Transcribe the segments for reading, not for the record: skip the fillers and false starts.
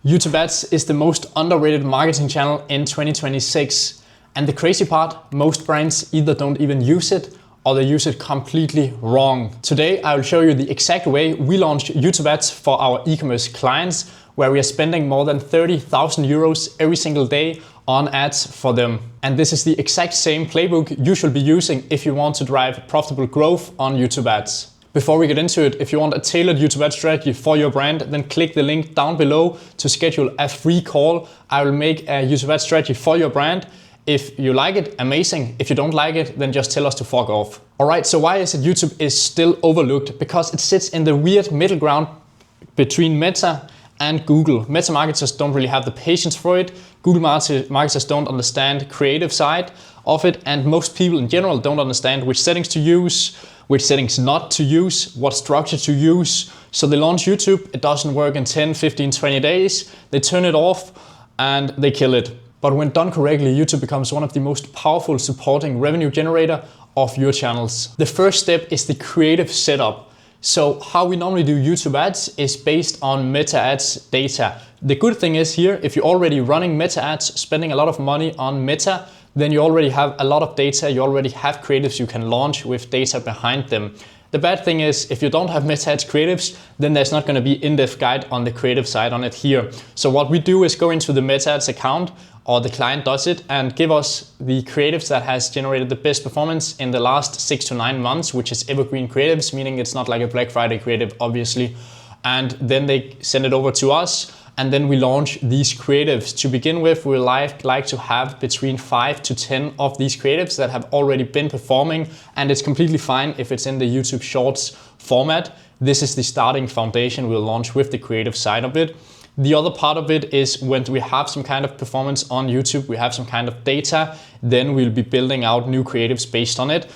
YouTube ads is the most underrated marketing channel in 2026. And the crazy part, most brands either don't even use it or they use it completely wrong. Today, I will show you the exact way we launch YouTube ads for our e-commerce clients, where we are spending more than 30,000 euros every single day on ads for them. And this is the exact same playbook you should be using if you want to drive profitable growth on YouTube ads. Before we get into it, if you want a tailored YouTube ad strategy for your brand, then click the link down below to schedule a free call. I will make a YouTube ad strategy for your brand. If you like it, amazing. If you don't like it, then just tell us to fuck off. Alright, so why is it YouTube is still overlooked? Because it sits in the weird middle ground between Meta and Google. Meta marketers don't really have the patience for it. Google marketers don't understand the creative side of it, and most people in general don't understand which settings to use, which settings not to use, what structure to use. So they launch YouTube, it doesn't work in 10, 15, 20 days, they turn it off and they kill it. But when done correctly, YouTube becomes one of the most powerful supporting revenue generator of your channels. The first step is the creative setup. So how we normally do YouTube ads is based on Meta ads data. The good thing is here, if you're already running Meta ads, spending a lot of money on Meta, then you already have a lot of data, you already have creatives you can launch with data behind them. The bad thing is, if you don't have Meta ads creatives, then there's not going to be in-depth guide on the creative side on it here. So what we do is go into the Meta ads account, or the client does it, and give us the creatives that has generated the best performance in the last 6 to 9 months, which is evergreen creatives, meaning it's not like a Black Friday creative, obviously. And then they send it over to us, and then we launch these creatives. To begin with, we like to have between 5 to 10 of these creatives that have already been performing, and it's completely fine if it's in the YouTube Shorts format. This is the starting foundation we'll launch with the creative side of it. The other part of it is when we have some kind of performance on YouTube, we have some kind of data, then we'll be building out new creatives based on it.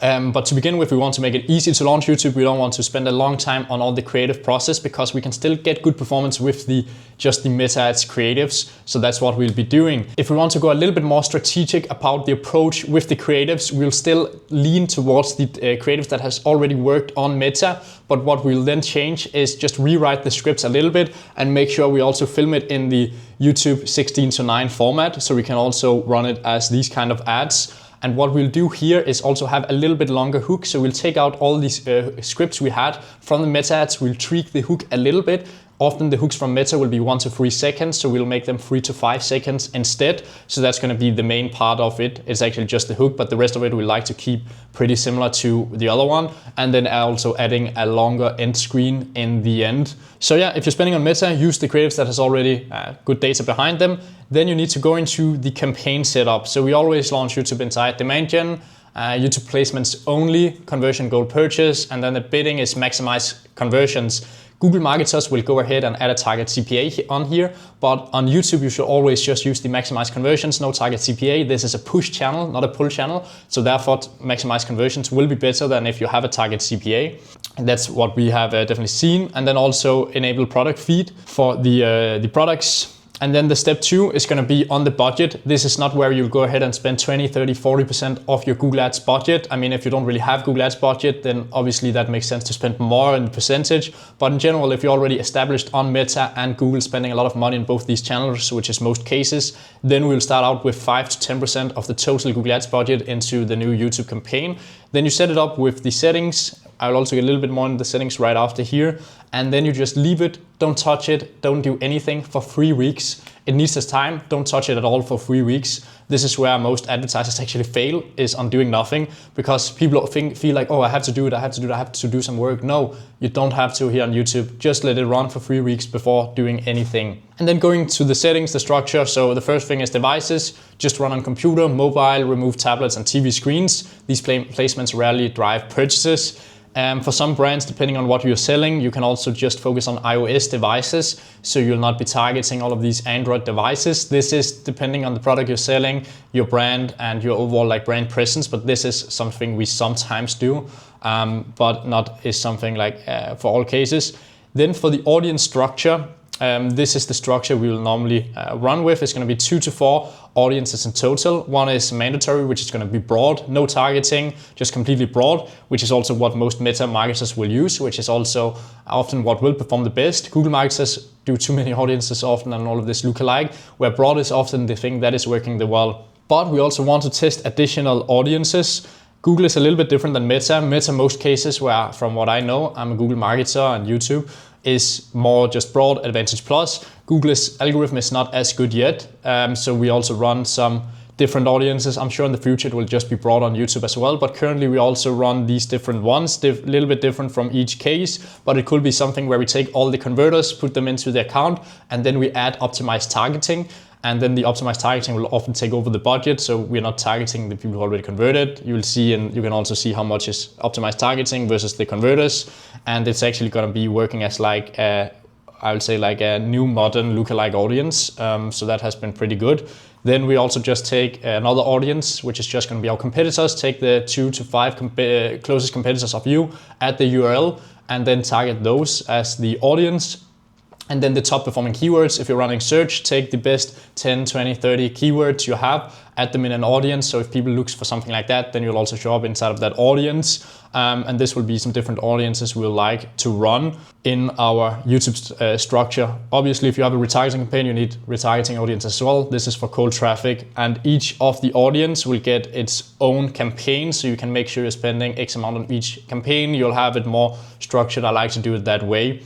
But to begin with, we want to make it easy to launch YouTube. We don't want to spend a long time on all the creative process because we can still get good performance with just the Meta ads creatives. So that's what we'll be doing. If we want to go a little bit more strategic about the approach with the creatives, we'll still lean towards the creatives that has already worked on Meta. But what we'll then change is just rewrite the scripts a little bit and make sure we also film it in the YouTube 16:9 format. So we can also run it as these kind of ads. And what we'll do here is also have a little bit longer hook. So we'll take out all these scripts we had from the Meta ads. We'll tweak the hook a little bit. Often the hooks from Meta will be 1 to 3 seconds. So we'll make them 3 to 5 seconds instead. So that's going to be the main part of it. It's actually just the hook, but the rest of it we like to keep pretty similar to the other one. And then also adding a longer end screen in the end. So yeah, if you're spending on Meta, use the creatives that has already good data behind them. Then you need to go into the campaign setup. So we always launch YouTube inside demand gen, YouTube placements only, conversion goal purchase, and then the bidding is maximize conversions. Google marketers will go ahead and add a target CPA on here, but on YouTube you should always just use the maximize conversions, no target CPA. This is a push channel, not a pull channel, so therefore maximize conversions will be better than if you have a target CPA. That's what we have definitely seen. And then also enable product feed for the products. And then the step 2 is going to be on the budget. This is not where you'll go ahead and spend 20, 30, 40% of your Google Ads budget. I mean, if you don't really have Google Ads budget, then obviously that makes sense to spend more in percentage. But in general, if you're already established on Meta and Google spending a lot of money in both these channels, which is most cases, then we'll start out with 5 to 10% of the total Google Ads budget into the new YouTube campaign. Then you set it up with the settings. I'll also get a little bit more in the settings right after here. And then you just leave it, don't touch it, don't do anything for 3 weeks. It needs this time, don't touch it at all for 3 weeks. This is where most advertisers actually fail, is on doing nothing, because people feel like, oh, I have to do it, I have to do some work. No, you don't have to here on YouTube. Just let it run for 3 weeks before doing anything. And then going to the settings, the structure. So the first thing is devices, just run on computer, mobile, remove tablets and TV screens. These placements rarely drive purchases. For some brands, depending on what you're selling, you can also just focus on iOS devices, so you'll not be targeting all of these Android devices. This is depending on the product you're selling, your brand, and your overall brand presence, but this is something we sometimes do, but not is something for all cases. Then for the audience structure, this is the structure we will normally run with. It's going to be 2 to 4 audiences in total. One is mandatory, which is going to be broad, no targeting, just completely broad, which is also what most meta marketers will use, which is also often what will perform the best. Google marketers do too many audiences often and all of this lookalike, where broad is often the thing that is working the well. But we also want to test additional audiences. Google is a little bit different than Meta. Meta, most cases, where from what I know, I'm a Google marketer and YouTube, is more just broad, Advantage Plus. Google's algorithm is not as good yet, so we also run some different audiences. I'm sure in the future it will just be broad on YouTube as well, but currently we also run these different ones, a little bit different from each case, but it could be something where we take all the converters, put them into the account, and then we add optimized targeting. And then the optimized targeting will often take over the budget, so we're not targeting the people who already converted. You will see, and you can also see how much is optimized targeting versus the converters, and it's actually going to be working as like I would say like a new modern lookalike audience. So that has been pretty good. Then we also just take another audience, which is just going to be our competitors. Take the 2 to 5 closest competitors of you, add the URL, and then target those as the audience. And then the top performing keywords, if you're running search, take the best 10, 20, 30 keywords you have, add them in an audience. So if people look for something like that, then you'll also show up inside of that audience. And this will be some different audiences we'll like to run in our YouTube structure. Obviously, if you have a retargeting campaign, you need retargeting audience as well. This is for cold traffic, and each of the audience will get its own campaign. So you can make sure you're spending X amount on each campaign. You'll have it more structured. I like to do it that way.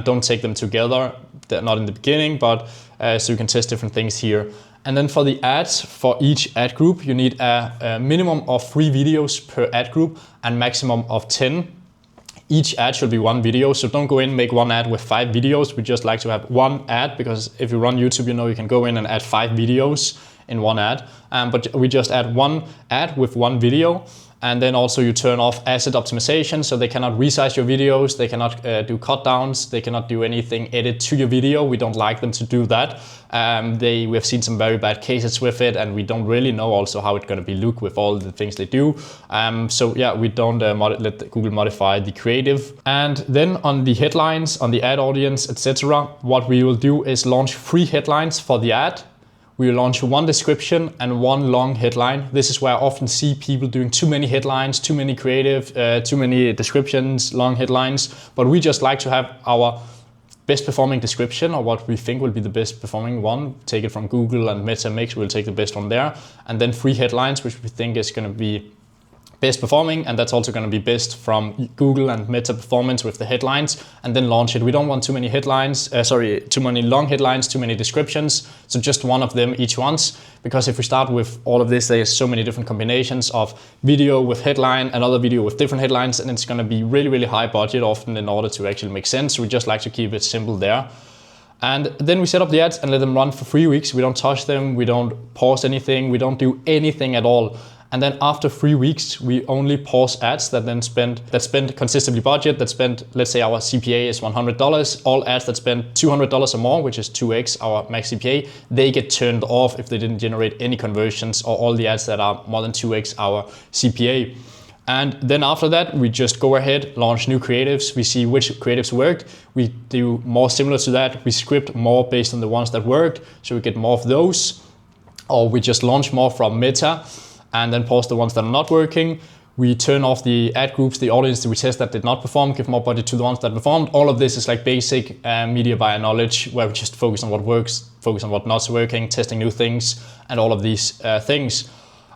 Don't take them together, they're not in the beginning, but so you can test different things here. And then for the ads, for each ad group, you need a minimum of 3 videos per ad group and maximum of 10. Each ad should be 1 video, so don't go in and make 1 ad with 5 videos. We just like to have 1 ad, because if you run YouTube, you know you can go in and add 5 videos in 1 ad. But we just add 1 ad with 1 video. And then also you turn off asset optimization, so they cannot resize your videos, they cannot do cut downs, they cannot do anything edit to your video. We don't like them to do that. We have seen some very bad cases with it, and we don't really know also how it's going to be look with all the things they do. So yeah, we don't let Google modify the creative. And then on the headlines, on the ad audience, etc., what we will do is launch 3 headlines for the ad. We will launch 1 description and 1 long headline. This is where I often see people doing too many headlines, too many creative, too many descriptions, long headlines. But we just like to have our best performing description, or what we think will be the best performing one. Take it from Google and Meta Mix, we'll take the best one there. And then 3 headlines, which we think is going to be best performing, and that's also going to be best from Google and Meta performance with the headlines, and then launch it. We don't want too many headlines, too many long headlines, too many descriptions, so just 1 of them each once, because if we start with all of this, there's so many different combinations of video with headline, another video with different headlines, and it's going to be really, really high budget often in order to actually make sense. We just like to keep it simple there. And then we set up the ads and let them run for 3 weeks. We don't touch them, we don't pause anything, we don't do anything at all. And then after 3 weeks, we only pause ads that spend consistently budget, that spend, let's say our CPA is $100. All ads that spend $200 or more, which is 2x our max CPA, they get turned off if they didn't generate any conversions, or all the ads that are more than 2x our CPA. And then after that, we just go ahead, launch new creatives. We see which creatives worked. We do more similar to that. We script more based on the ones that worked, so we get more of those. Or we just launch more from Meta and then pause the ones that are not working. We turn off the ad groups, the audience that we test that did not perform, give more budget to the ones that performed. All of this is like basic media buyer knowledge, where we just focus on what works, focus on what not working, testing new things, and all of these things.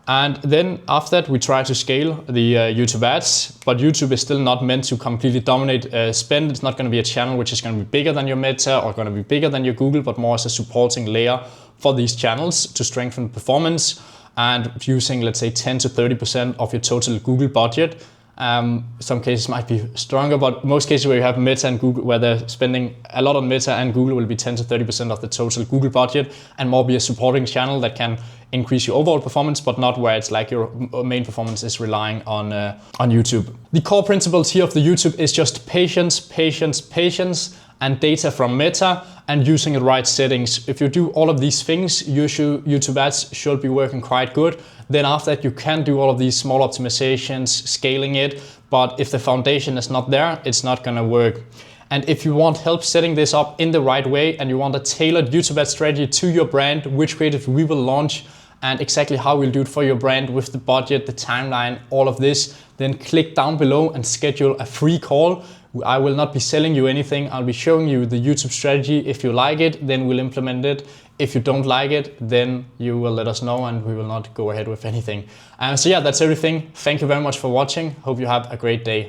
And then after that, we try to scale the YouTube ads, but YouTube is still not meant to completely dominate spend. It's not going to be a channel which is going to be bigger than your Meta or going to be bigger than your Google, but more as a supporting layer for these channels to strengthen performance. And using, let's say, 10 to 30% of your total Google budget. Some cases might be stronger, but most cases where you have Meta and Google, where they're spending a lot on Meta and Google, will be 10 to 30% of the total Google budget, and more be a supporting channel that can increase your overall performance, but not where it's like your main performance is relying on YouTube. The core principles here of the YouTube is just patience, patience, patience, and data from Meta, and using the right settings. If you do all of these things, YouTube ads should be working quite good. Then after that, you can do all of these small optimizations, scaling it, but if the foundation is not there, it's not gonna work. And if you want help setting this up in the right way and you want a tailored YouTube ad strategy to your brand, which creative we will launch, and exactly how we'll do it for your brand with the budget, the timeline, all of this, then click down below and schedule a free call. I will not be selling you anything. I'll be showing you the YouTube strategy. If you like it, then we'll implement it. If you don't like it, then you will let us know and we will not go ahead with anything. So yeah, that's everything. Thank you very much for watching. Hope you have a great day.